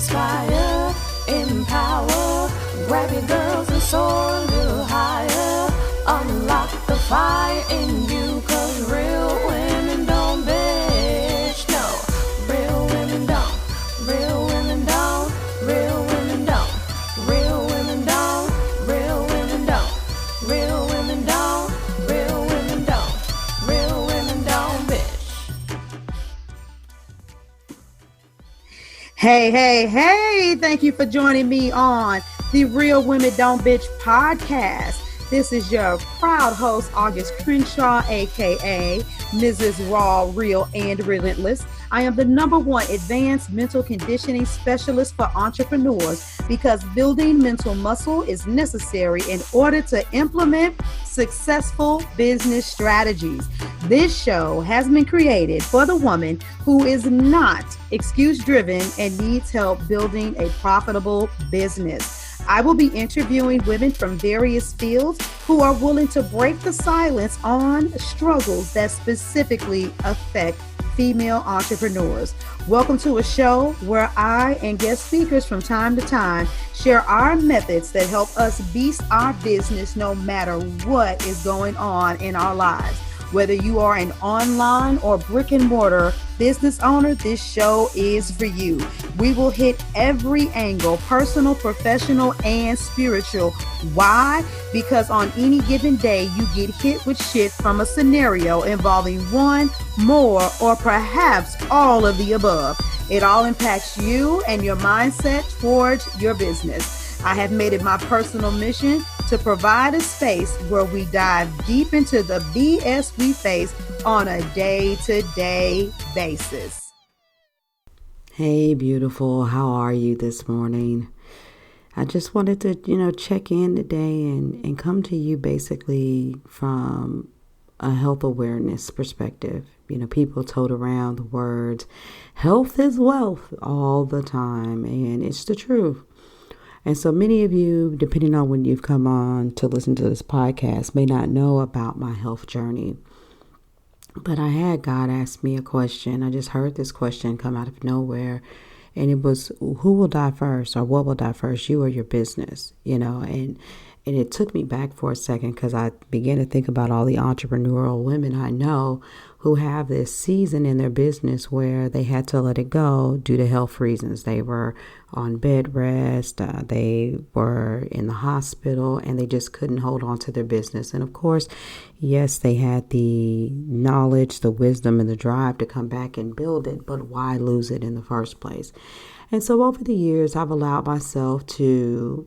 inspire, empower, grab your girls and soar a little higher. Unlock the fire in you, 'cause real women don't bitch, no. Real women don't, real women don't, real women don't, real women don't, real women don't, real women don't, real women don't, real women don't bitch. Hey, thank you for joining me on the Real Women Don't Bitch podcast. This is your proud host, August Crenshaw, aka Mrs. Raw, Real, and Relentless. I am the #1 advanced mental conditioning specialist for entrepreneurs because building mental muscle is necessary in order to implement successful business strategies. This show has been created for the woman who is not excuse-driven and needs help building a profitable business. I will be interviewing women from various fields who are willing to break the silence on struggles that specifically affect female entrepreneurs. Welcome to a show where I and guest speakers from time to time share our methods that help us beast our business no matter what is going on in our lives. Whether you are an online or brick and mortar business owner, this show is for you. We will hit every angle, personal, professional, and spiritual. Why? Because on any given day, you get hit with shit from a scenario involving one, more, or perhaps all of the above. It all impacts you and your mindset towards your business. I have made it my personal mission to provide a space where we dive deep into the BS we face on a day-to-day basis. Hey, beautiful. How are you this morning? I just wanted to, check in today and come to you basically from a health awareness perspective. People tote around the words, health is wealth all the time, and it's the truth. And so many of you, depending on when you've come on to listen to this podcast, may not know about my health journey. But I had God ask me a question. I just heard this question come out of nowhere. And it was, who will die first, or what will die first, you or your business? And it took me back for a second because I began to think about all the entrepreneurial women I know who have this season in their business where they had to let it go due to health reasons. They were on bed rest, they were in the hospital, and they just couldn't hold on to their business. And of course, yes, they had the knowledge, the wisdom, and the drive to come back and build it, but why lose it in the first place? And so over the years, I've allowed myself to,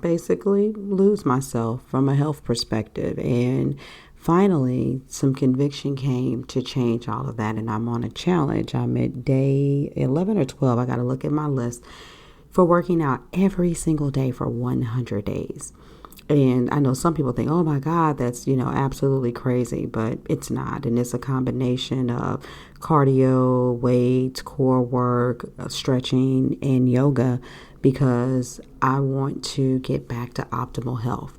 basically lose myself from a health perspective. And finally, some conviction came to change all of that. And I'm on a challenge. I'm at day 11 or 12. I got to look at my list for working out every single day for 100 days. And I know some people think, oh my God, that's, absolutely crazy, but it's not. And it's a combination of cardio, weights, core work, stretching, and yoga, because I want to get back to optimal health.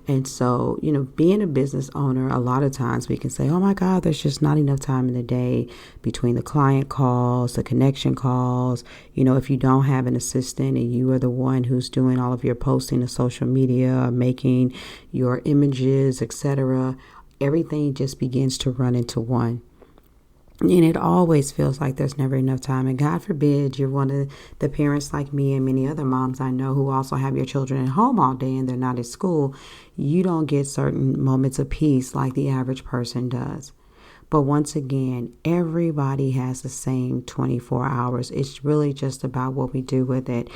And so, being a business owner, a lot of times we can say, oh my God, there's just not enough time in the day between the client calls, the connection calls. If you don't have an assistant and you are the one who's doing all of your posting to social media, making your images, etc., everything just begins to run into one. And it always feels like there's never enough time. And God forbid you're one of the parents like me and many other moms I know who also have your children at home all day and they're not at school. You don't get certain moments of peace like the average person does. But once again, everybody has the same 24 hours. It's really just about what we do with it.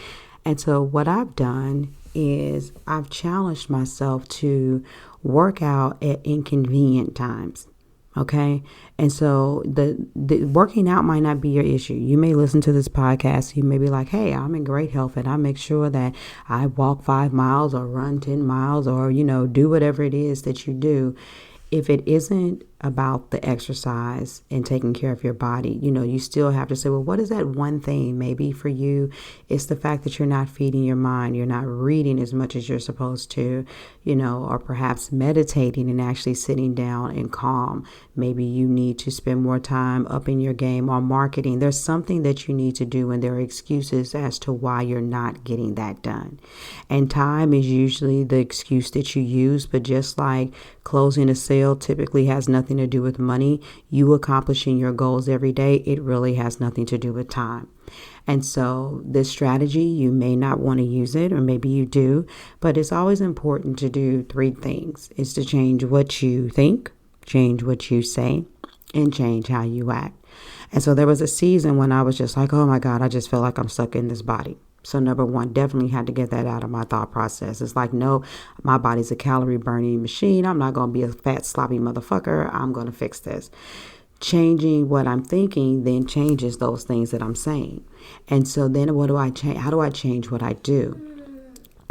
And so what I've done is I've challenged myself to work out at inconvenient times. Okay. And so the working out might not be your issue. You may listen to this podcast. You may be like, hey, I'm in great health and I make sure that I walk 5 miles or run 10 miles or, do whatever it is that you do. If it isn't about the exercise and taking care of your body. You still have to say, well, what is that one thing? Maybe for you, it's the fact that you're not feeding your mind. You're not reading as much as you're supposed to, or perhaps meditating and actually sitting down and calm. Maybe you need to spend more time upping your game on marketing. There's something that you need to do, and there are excuses as to why you're not getting that done. And time is usually the excuse that you use, but just like closing a sale typically has nothing to do with money, you accomplishing your goals every day, it really has nothing to do with time. And so this strategy, you may not want to use it, or maybe you do, but it's always important to do three things. It's to change what you think, change what you say, and change how you act. And so there was a season when I was just like, oh my God, I just feel like I'm stuck in this body. So number one, definitely had to get that out of my thought process. It's like, no, my body's a calorie burning machine. I'm not going to be a fat, sloppy motherfucker. I'm going to fix this. Changing what I'm thinking then changes those things that I'm saying. And so then what do I change? How do I change what I do?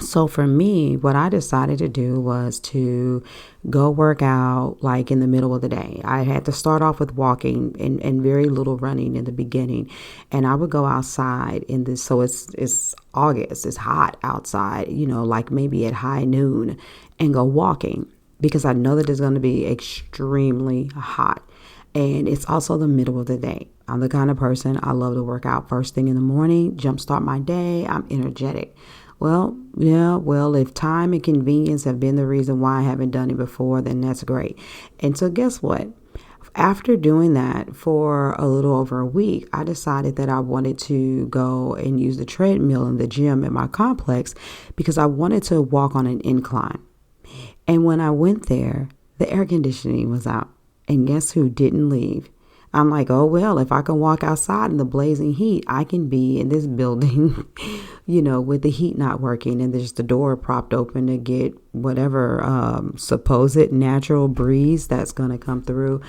So for me, what I decided to do was to go work out like in the middle of the day. I had to start off with walking and very little running in the beginning. And I would go outside in this. So it's August. It's hot outside, like maybe at high noon, and go walking because I know that it's going to be extremely hot. And it's also the middle of the day. I'm the kind of person, I love to work out first thing in the morning, jumpstart my day. I'm energetic. Well, if time and convenience have been the reason why I haven't done it before, then that's great. And so guess what? After doing that for a little over a week, I decided that I wanted to go and use the treadmill in the gym at my complex because I wanted to walk on an incline. And when I went there, the air conditioning was out. And guess who didn't leave? I'm like, oh, well, if I can walk outside in the blazing heat, I can be in this building, with the heat not working and there's the door propped open to get whatever supposed natural breeze that's going to come through.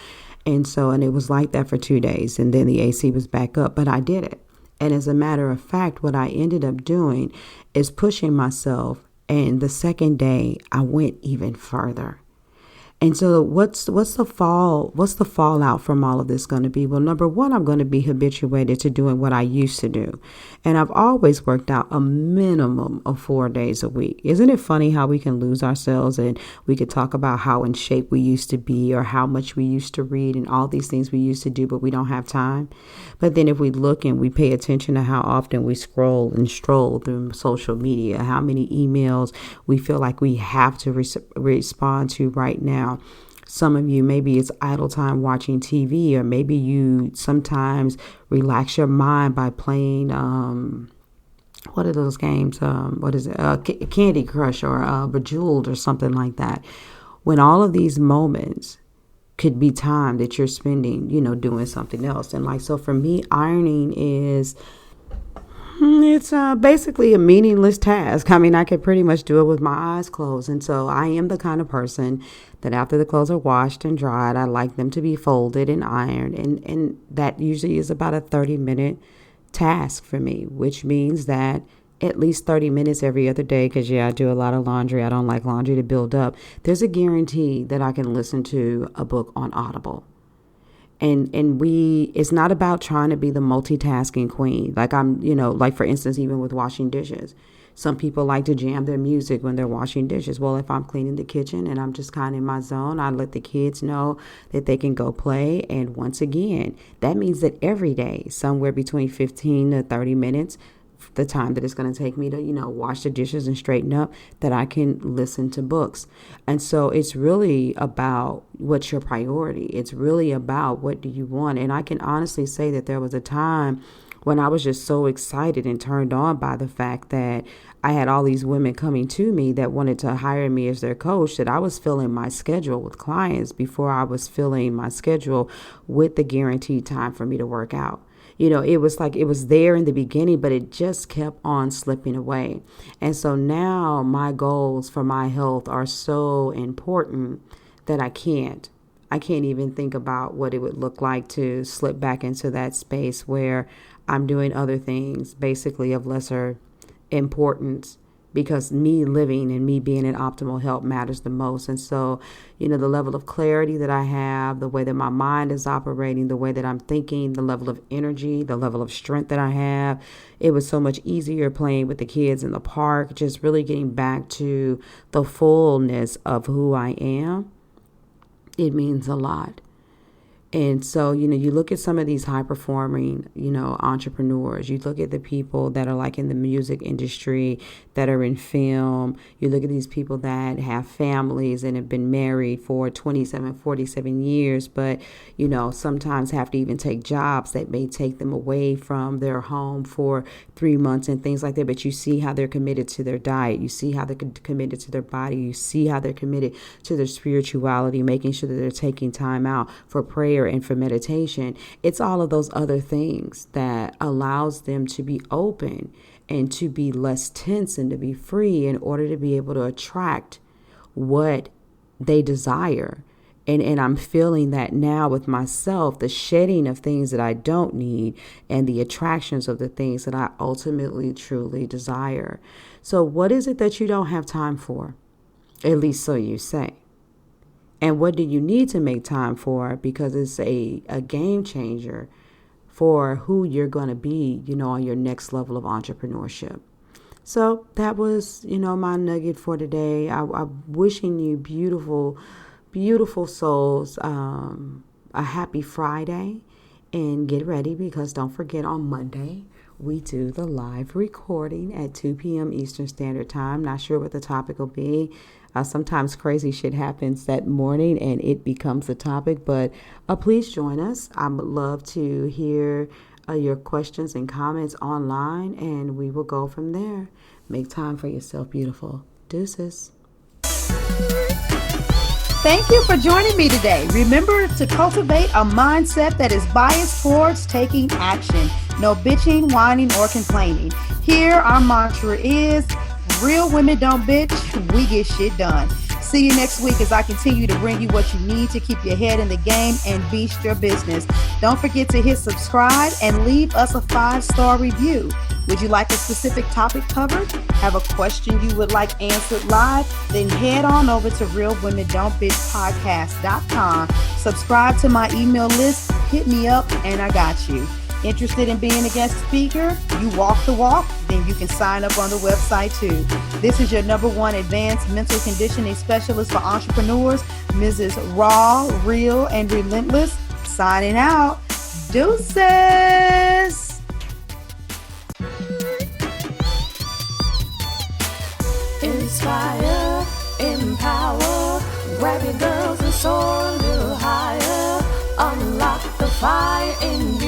And it was like that for 2 days. And then the AC was back up, but I did it. And as a matter of fact, what I ended up doing is pushing myself. And the second day, I went even further. And so what's the fallout from all of this going to be? Well, number one, I'm going to be habituated to doing what I used to do. And I've always worked out a minimum of 4 days a week. Isn't it funny how we can lose ourselves and we could talk about how in shape we used to be or how much we used to read and all these things we used to do, but we don't have time. But then if we look and we pay attention to how often we scroll and stroll through social media, how many emails we feel like we have to respond to right now. Some of you, maybe it's idle time watching TV, or maybe you sometimes relax your mind by playing, what are those games? What is it? Candy Crush or Bejeweled or something like that. When all of these moments could be time that you're spending, doing something else. And so for me, ironing is... It's basically a meaningless task. I mean, I could pretty much do it with my eyes closed. And so I am the kind of person that after the clothes are washed and dried, I like them to be folded and ironed. And that usually is about a 30-minute task for me, which means that at least 30 minutes every other day, because, I do a lot of laundry. I don't like laundry to build up. There's a guarantee that I can listen to a book on Audible. And it's not about trying to be the multitasking queen. Like like for instance, even with washing dishes, some people like to jam their music when they're washing dishes. Well, if I'm cleaning the kitchen and I'm just kind of in my zone, I let the kids know that they can go play. And once again, that means that every day, somewhere between 15 to 30 minutes, the time that it's going to take me to, wash the dishes and straighten up, that I can listen to books. And so it's really about what's your priority. It's really about what do you want. And I can honestly say that there was a time when I was just so excited and turned on by the fact that I had all these women coming to me that wanted to hire me as their coach, that I was filling my schedule with clients before I was filling my schedule with the guaranteed time for me to work out. It was like it was there in the beginning, but it just kept on slipping away. And so now my goals for my health are so important that I can't even think about what it would look like to slip back into that space where I'm doing other things, basically of lesser importance, because me living and me being in optimal health matters the most. And so, the level of clarity that I have, the way that my mind is operating, the way that I'm thinking, the level of energy, the level of strength that I have, it was so much easier playing with the kids in the park, just really getting back to the fullness of who I am. It means a lot. And so, you look at some of these high performing, entrepreneurs, you look at the people that are like in the music industry, that are in film, you look at these people that have families and have been married for 27, 47 years, but, sometimes have to even take jobs that may take them away from their home for 3 months and things like that. But you see how they're committed to their diet. You see how they're committed to their body. You see how they're committed to their spirituality, making sure that they're taking time out for prayer and for meditation. It's all of those other things that allows them to be open and to be less tense and to be free in order to be able to attract what they desire. And I'm feeling that now with myself, the shedding of things that I don't need and the attractions of the things that I ultimately truly desire. So what is it that you don't have time for? At least so you say. And what do you need to make time for? Because it's a game changer for who you're going to be, on your next level of entrepreneurship. So that was, my nugget for today. I'm wishing you beautiful souls a happy Friday. And get ready, because don't forget, on Monday, we do the live recording at 2 p.m. Eastern Standard Time. Not sure what the topic will be. Sometimes crazy shit happens that morning and it becomes a topic, but please join us. I would love to hear your questions and comments online, and we will go from there. Make time for yourself, beautiful. Deuces. Thank you for joining me today. Remember to cultivate a mindset that is biased towards taking action. No bitching, whining, or complaining. Here, our mantra is, real women don't bitch, we get shit done. See you next week as I continue to bring you what you need to keep your head in the game and beast your business. Don't forget to hit subscribe and leave us a 5-star review. Would you like a specific topic covered? Have a question you would like answered live? Then head on over to realwomen.don't bitch.podcast.com. Subscribe to my email list, hit me up, and I got you. Interested in being a guest speaker? You walk the walk? Then you can sign up on the website too. This is your #1 advanced mental conditioning specialist for entrepreneurs, Mrs. Raw, Real, and Relentless. Signing out. Deuces. Inspire, empower, grab your girls and soar a little higher. Unlock the fire in you.